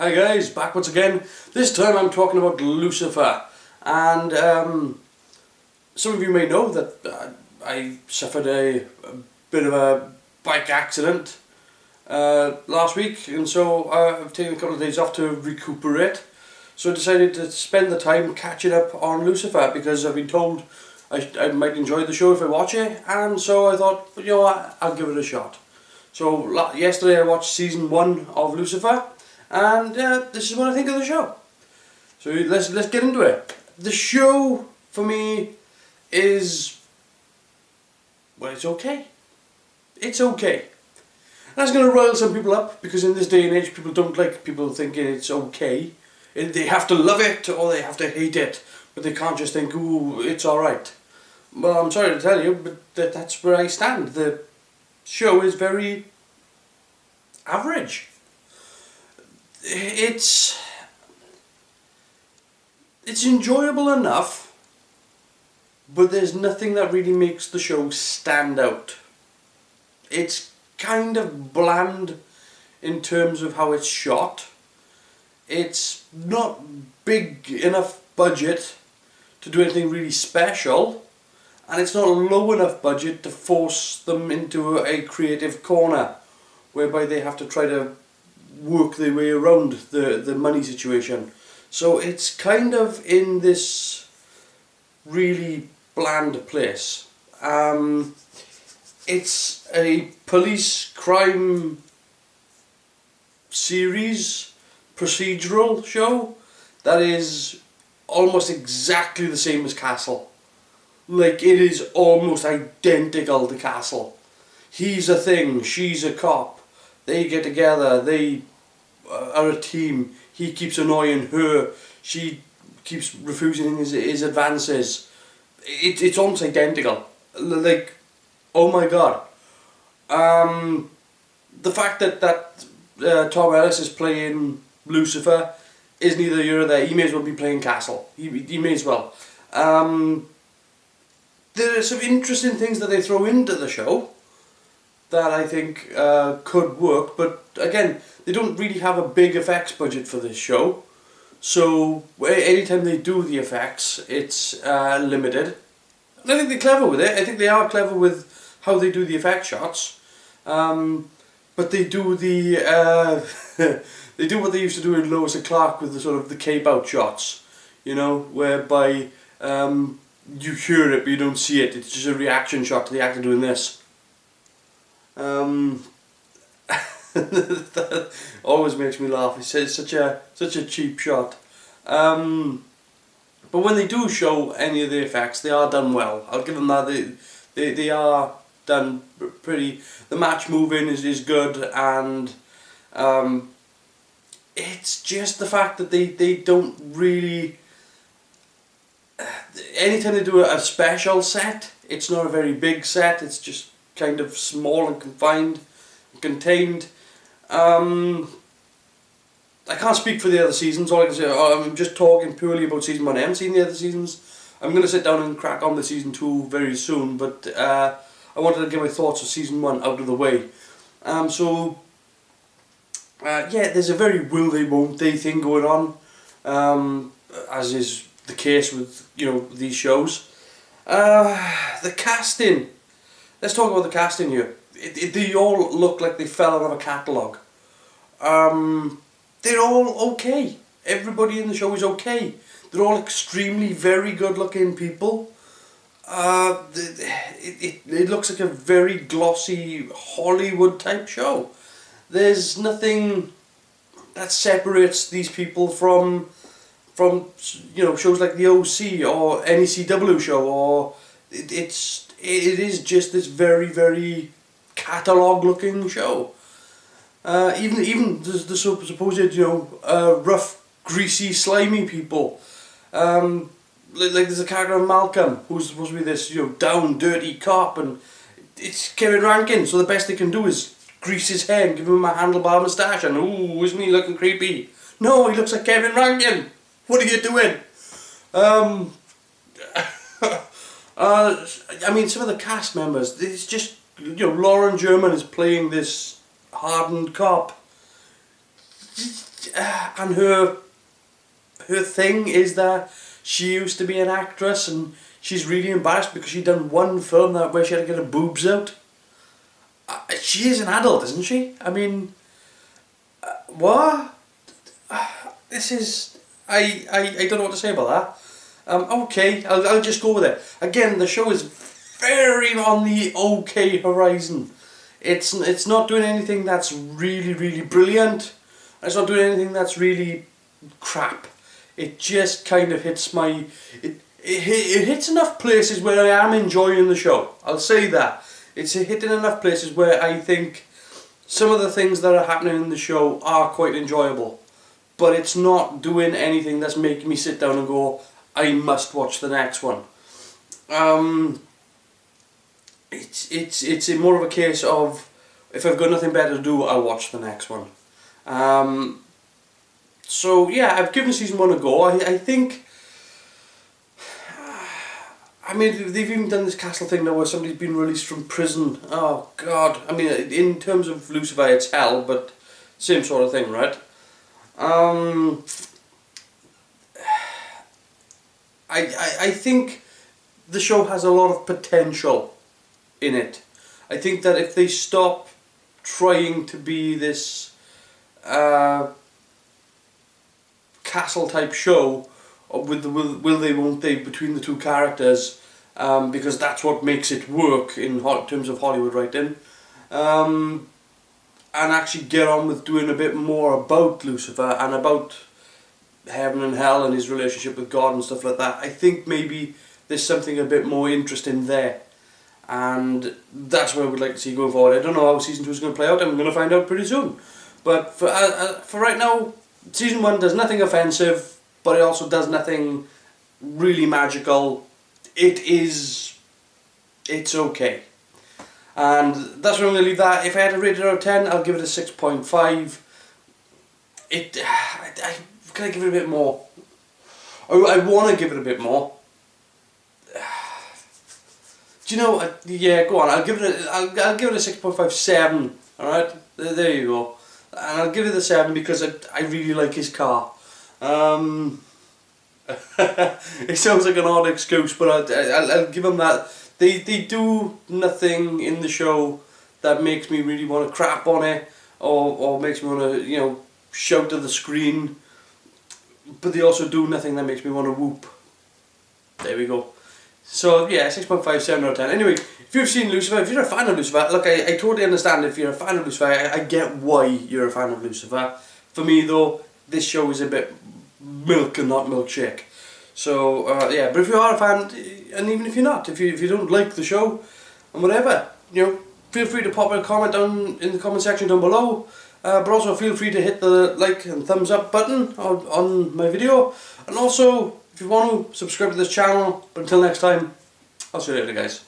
Hi guys, back once again. This time I'm talking about Lucifer, and some of you may know that I suffered a bit of a bike accident last week, and so I've taken a couple of days off to recuperate. So I decided to spend the time catching up on Lucifer because I've been told I might enjoy the show if I watch it, and so I thought, you know what, I'll give it a shot. So yesterday I watched season 1 of Lucifer, and this is what I think of the show. So let's get into it. The show for me is, well, it's okay. It's okay. That's going to rile some people up because in this day and age people don't like people thinking it's okay. They have to love it or they have to hate it, but they can't just think, ooh, it's alright. Well, I'm sorry to tell you, but that's where I stand. The show is very average. It's enjoyable enough, but there's nothing that really makes the show stand out. It's kind of bland in terms of how it's shot. It's not big enough budget to do anything really special, and it's not low enough budget to force them into a creative corner whereby they have to try to work their way around the money situation. So it's kind of in this really bland place. It's a police crime series procedural show that is almost exactly the same as Castle. Like, it is almost identical to Castle. He's a thing, she's a cop. They get together, they are a team. He keeps annoying her, she keeps refusing his advances. It's almost identical. Like, oh my god. The fact that Tom Ellis is playing Lucifer is neither here nor there. He may as well be playing Castle. He may as well. There are some interesting things that they throw into the show that I think could work, but again, they don't really have a big effects budget for this show, so anytime they do the effects, it's limited. And I think they're clever with it. I think they are clever with how they do the effect shots, but they do the they do what they used to do in Lois and Clark with the sort of the cape out shots, you know, whereby you hear it but you don't see it. It's just a reaction shot to the actor doing this. That always makes me laugh. It's such a cheap shot. But when they do show any of the effects, they are done well. I'll give them that. They are done pretty. The match moving is good, and it's just the fact that they don't really. Anytime they do a special set, it's not a very big set. It's just kind of small and confined, contained. I can't speak for the other seasons. All I can say, I'm just talking purely about season 1. I haven't seen the other seasons. I'm going to sit down and crack on with season 2 very soon, but I wanted to get my thoughts of season 1 out of the way. Yeah, there's a very will they won't they thing going on, as is the case with, you know, these shows. The casting. Let's talk about the casting here. They all look like they fell out of a catalogue. They're all okay. Everybody in the show is okay. They're all extremely very good looking people. It looks like a very glossy Hollywood type show. There's nothing that separates these people from you know, shows like the OC or NECW show, or it is just this very, very catalogue looking show. Even the supposed, you know, rough, greasy, slimy people. Like there's a character of Malcolm who's supposed to be this, you know, down, dirty cop, and it's Kevin Rankin, so the best they can do is grease his hair and give him a handlebar moustache, and ooh, isn't he looking creepy? No, he looks like Kevin Rankin. What are you doing? I mean, some of the cast members, it's just, you know, Lauren German is playing this hardened cop. and her thing is that she used to be an actress and she's really embarrassed because she'd done one film where she had to get her boobs out. She is an adult, isn't she? I mean, what? This is... I don't know what to say about that. Okay, I'll just go with it. Again, the show is very on the okay horizon. It's not doing anything that's really, really brilliant. It's not doing anything that's really crap. It just kind of hits my... It hits enough places where I am enjoying the show. I'll say that. It's hitting enough places where I think some of the things that are happening in the show are quite enjoyable. But it's not doing anything that's making me sit down and go, I must watch the next one. It's more of a case of, if I've got nothing better to do, I'll watch the next one. So yeah, I've given season 1 a go. I think... I mean, they've even done this castle thing now where somebody's been released from prison. Oh God! I mean, in terms of Lucifer, it's hell, but same sort of thing, right? I think the show has a lot of potential in it. I think that if they stop trying to be this castle type show with the will they won't they between the two characters, because that's what makes it work in terms of Hollywood writing, and actually get on with doing a bit more about Lucifer and about heaven and hell and his relationship with God and stuff like that. I think maybe there's something a bit more interesting there, and that's what I would like to see going forward. I don't know how season 2 is going to play out. I'm going to find out pretty soon, but for right now, season 1 does nothing offensive, but it also does nothing really magical. It's okay. And that's where I'm going to leave that. If I had to rate it out of 10, I'll give it a 6.5. Can I give it a bit more? I want to give it a bit more. Do you know? Yeah, go on. I'll give it a 6.57. All right, there you go. And I'll give it a 7 because I really like his car. It sounds like an odd excuse, but I'll give him that. They do nothing in the show that makes me really want to crap on it, or makes me want to, shout at the screen. But they also do nothing that makes me want to whoop. There we go. So yeah, 6.5, 7 out of 10. Anyway, if you've seen Lucifer, if you're a fan of Lucifer, look, I totally understand if you're a fan of Lucifer. I get why you're a fan of Lucifer. For me though, this show is a bit milk and not milkshake. So yeah, but if you are a fan, and even if you're not, if you don't like the show and whatever, feel free to pop a comment down in the comment section down below. But also feel free to hit the like and thumbs up button on my video, and also if you want to subscribe to this channel. But until next time, I'll see you later, guys.